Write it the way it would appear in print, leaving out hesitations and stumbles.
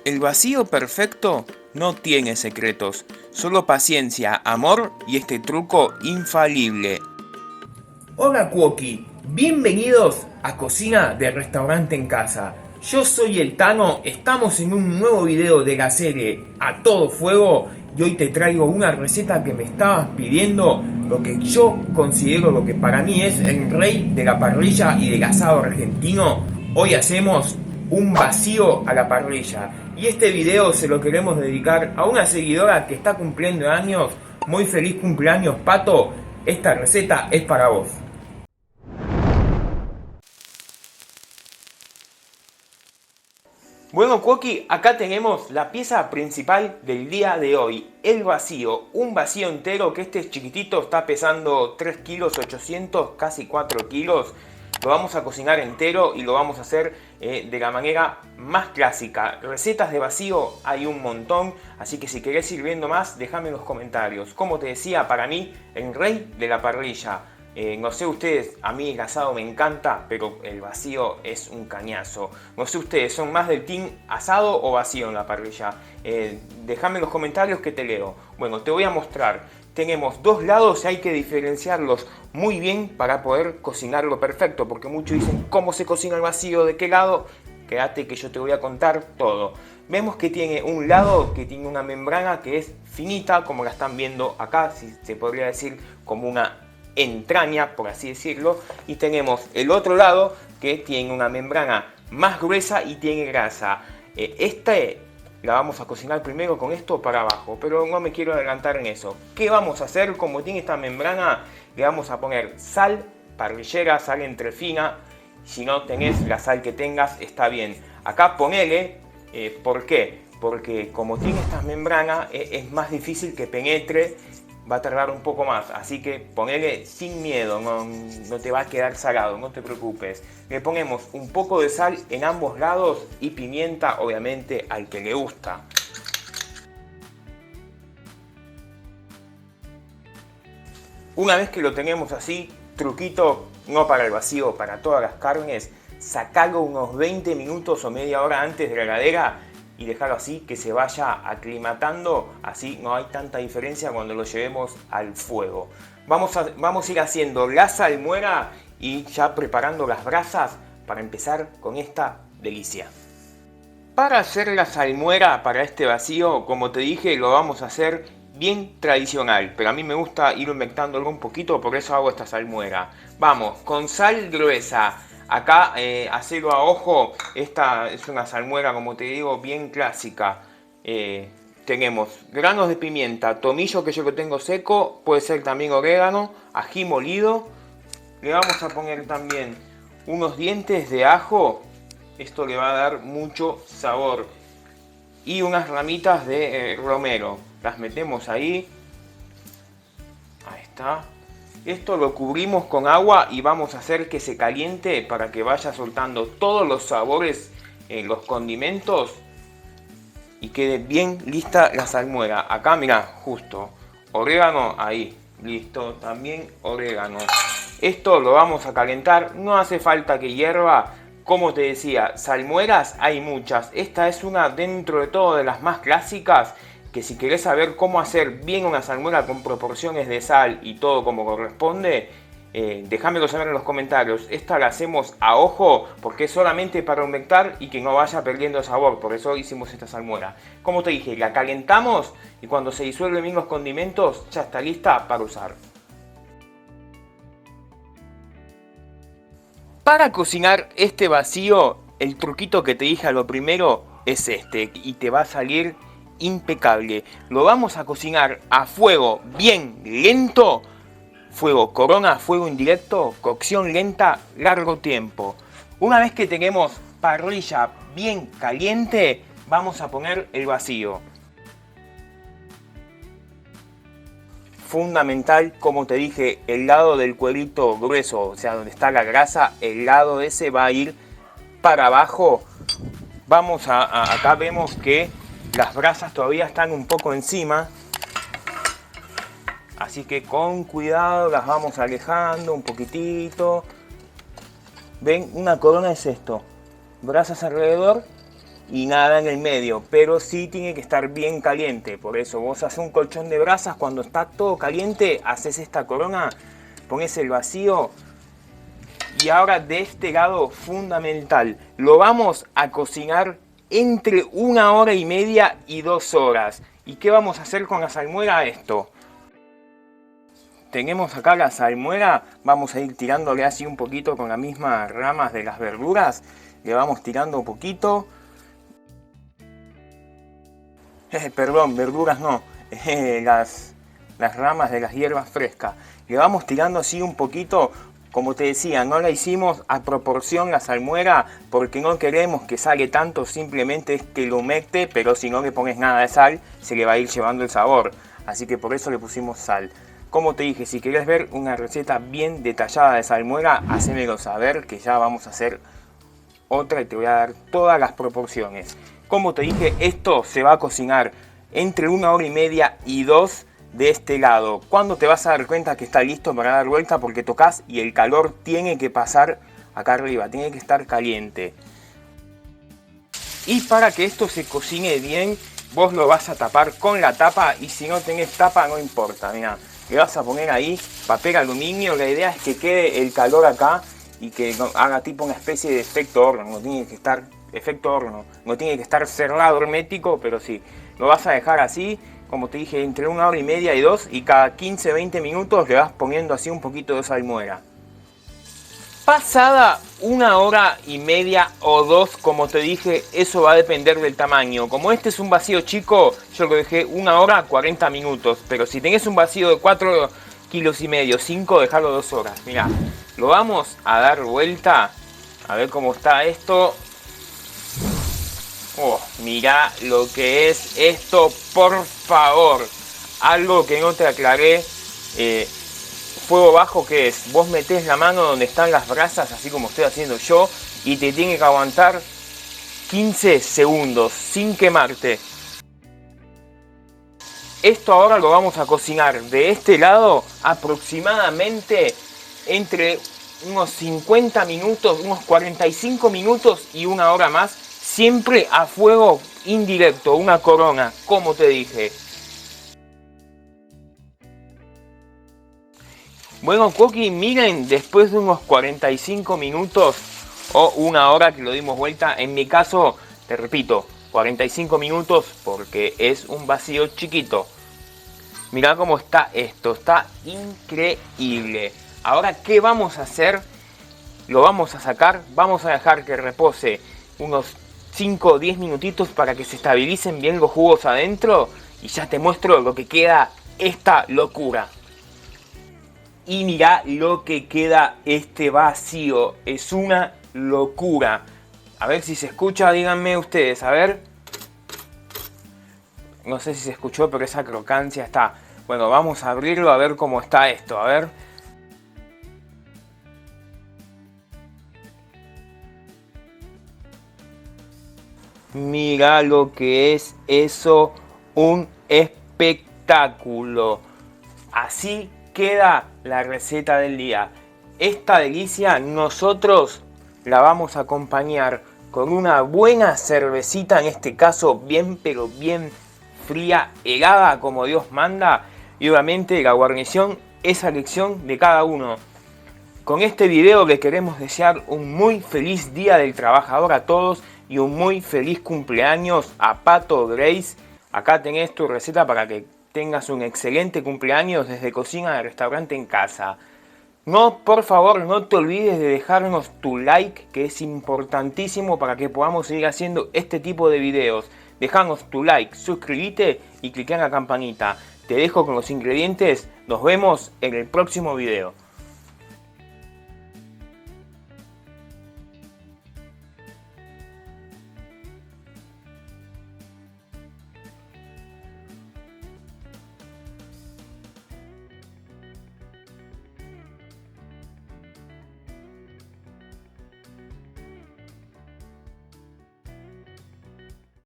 El vacío perfecto no tiene secretos, solo paciencia, amor y este truco infalible. Hola Cuoqui, bienvenidos a Cocina de Restaurante en Casa. Yo soy el Tano, estamos en un nuevo video de la serie A Todo Fuego y hoy te traigo una receta que me estabas pidiendo, lo que yo considero lo que para mí es el rey de la parrilla y del asado argentino. Hoy hacemos un vacío a la parrilla y este video se lo queremos dedicar a una seguidora que está cumpliendo años. Muy feliz cumpleaños, Pato, esta receta es para vos. Bueno, Cuoqui, acá tenemos la pieza principal del día de hoy, el vacío. Un vacío entero que este chiquitito está pesando 3 kilos 800, casi 4 kilos. Lo vamos a cocinar entero y lo vamos a hacer de la manera más clásica. Recetas de vacío hay un montón, así que si querés ir viendo más, déjame en los comentarios. Como te decía, para mí, el rey de la parrilla. No sé ustedes, a mí el asado me encanta, pero el vacío es un cañazo. No sé ustedes, ¿son más del team asado o vacío en la parrilla? Déjame en los comentarios que te leo. Bueno, te voy a mostrar. Tenemos dos lados y hay que diferenciarlos muy bien para poder cocinarlo perfecto, porque muchos dicen cómo se cocina el vacío, de qué lado. Quédate que yo te voy a contar todo. Vemos que tiene un lado que tiene una membrana que es finita, como la están viendo acá, si se podría decir como una entraña, por así decirlo, y tenemos el otro lado que tiene una membrana más gruesa y tiene grasa. La vamos a cocinar primero con esto para abajo, pero no me quiero adelantar en eso. ¿Qué vamos a hacer? Como tiene esta membrana, le vamos a poner sal parrillera, sal entre fina. Si no tenés la sal que tengas, está bien. Acá ponele, ¿por qué? Porque como tiene estas membranas, es más difícil que penetre, va a tardar un poco más, así que ponele sin miedo, no te va a quedar salado, no te preocupes. Le ponemos un poco de sal en ambos lados y pimienta, obviamente, al que le gusta. Una vez que lo tenemos así, truquito, no para el vacío, para todas las carnes, sacalo unos 20 minutos o media hora antes de la heladera y dejarlo así, que se vaya aclimatando, así no hay tanta diferencia cuando lo llevemos al fuego. Vamos a ir haciendo la salmuera y ya preparando las brasas para empezar con esta delicia. Para hacer la salmuera para este vacío, como te dije, lo vamos a hacer bien tradicional, pero a mí me gusta ir inventándolo un poquito, por eso hago esta salmuera. Vamos, con sal gruesa. Acá, hacelo a ojo, esta es una salmuera, como te digo, bien clásica. Tenemos granos de pimienta, tomillo que yo lo tengo seco, puede ser también orégano, ají molido. Le vamos a poner también unos dientes de ajo, esto le va a dar mucho sabor. Y unas ramitas de romero, las metemos ahí. Ahí está. Esto lo cubrimos con agua y vamos a hacer que se caliente para que vaya soltando todos los sabores, los condimentos y quede bien lista la salmuera. Acá mira, justo orégano ahí, listo, también orégano. Esto lo vamos a calentar, no hace falta que hierva. Como te decía, salmueras hay muchas. Esta es una dentro de todo de las más clásicas, que si querés saber cómo hacer bien una salmuera con proporciones de sal y todo como corresponde, déjamelo saber en los comentarios. Esta la hacemos a ojo porque es solamente para aumentar y que no vaya perdiendo sabor, por eso hicimos esta salmuera. Como te dije, la calentamos y cuando se disuelven bien los condimentos ya está lista para usar. Para cocinar este vacío, el truquito que te dije a lo primero es este y te va a salir impecable. Lo vamos a cocinar a fuego bien lento, fuego corona, fuego indirecto, cocción lenta, largo tiempo. Una vez que tenemos parrilla bien caliente, vamos a poner el vacío. Fundamental, como te dije, el lado del cuerito grueso, o sea, donde está la grasa, el lado ese va a ir para abajo. Acá vemos que las brasas todavía están un poco encima, así que con cuidado las vamos alejando un poquitito. Ven, una corona es esto, brasas alrededor y nada en el medio, pero sí tiene que estar bien caliente. Por eso vos haces un colchón de brasas, cuando está todo caliente haces esta corona, pones el vacío. Y ahora de este lado fundamental, lo vamos a cocinar entre 1 hora y media y 2 horas. ¿Y qué vamos a hacer con la salmuera? Esto. Tenemos acá la salmuera, vamos a ir tirándole así un poquito con las mismas ramas de las verduras. Le vamos tirando un poquito. Perdón, verduras no, las ramas de las hierbas frescas. Le vamos tirando así un poquito, como te decía, no la hicimos a proporción la salmuera porque no queremos que salga tanto, simplemente es que lo humecte, pero si no le pones nada de sal, se le va a ir llevando el sabor. Así que por eso le pusimos sal. Como te dije, si querés ver una receta bien detallada de salmuera, hacémelo saber que ya vamos a hacer otra y te voy a dar todas las proporciones. Como te dije, esto se va a cocinar entre 1 hora y media y 2 de este lado. ¿Cuándo te vas a dar cuenta que está listo para dar vuelta? Porque tocas y el calor tiene que pasar acá arriba, tiene que estar caliente. Y para que esto se cocine bien, vos lo vas a tapar con la tapa, y si no tenés tapa no importa, mira, le vas a poner ahí papel aluminio. La idea es que quede el calor acá y que haga tipo una especie de efecto horno, no tiene que estar no tiene que estar cerrado hermético, pero sí, lo vas a dejar así, como te dije, entre 1 hora y media y 2, y cada 15-20 minutos le vas poniendo así un poquito de salmuera. Pasada 1 hora y media o 2, como te dije, eso va a depender del tamaño. Como este es un vacío chico, yo lo dejé 1 hora 40 minutos, pero si tenés un vacío de 4,5 kilos, 5, dejalo 2 horas. Mirá, lo vamos a dar vuelta, a ver cómo está esto. Oh, mirá lo que es esto, por favor. Algo que no te aclaré. Fuego bajo, ¿qué es? Vos metés la mano donde están las brasas, así como estoy haciendo yo, y te tiene que aguantar 15 segundos sin quemarte. Esto ahora lo vamos a cocinar de este lado aproximadamente entre unos 50 minutos, unos 45 minutos y 1 hora más, siempre a fuego indirecto, una corona, como te dije. Bueno, Coqui, miren, después de unos 45 minutos o 1 hora que lo dimos vuelta, en mi caso, te repito, 45 minutos porque es un vacío chiquito. Mirá cómo está esto, está increíble. Ahora, ¿qué vamos a hacer? Lo vamos a sacar, vamos a dejar que repose unos 5 o 10 minutitos para que se estabilicen bien los jugos adentro, y ya te muestro lo que queda esta locura. Y mirá lo que queda este vacío, es una locura. A ver si se escucha, díganme ustedes, a ver. No sé si se escuchó, pero esa crocancia está. Bueno, vamos a abrirlo a ver cómo está esto, a ver. Mirá lo que es eso, un espectáculo. Así queda la receta del día. Esta delicia nosotros la vamos a acompañar con una buena cervecita, en este caso bien pero bien fría, helada como Dios manda, y obviamente la guarnición es a elección de cada uno. Con este video le queremos desear un muy feliz Día del Trabajador a todos y un muy feliz cumpleaños a Pato Grace. Acá tenés tu receta para que tengas un excelente cumpleaños desde Cocina de Restaurante en Casa. No, por favor, no te olvides de dejarnos tu like, que es importantísimo para que podamos seguir haciendo este tipo de videos. Dejanos tu like, suscríbete y clica en la campanita. Te dejo con los ingredientes. Nos vemos en el próximo video.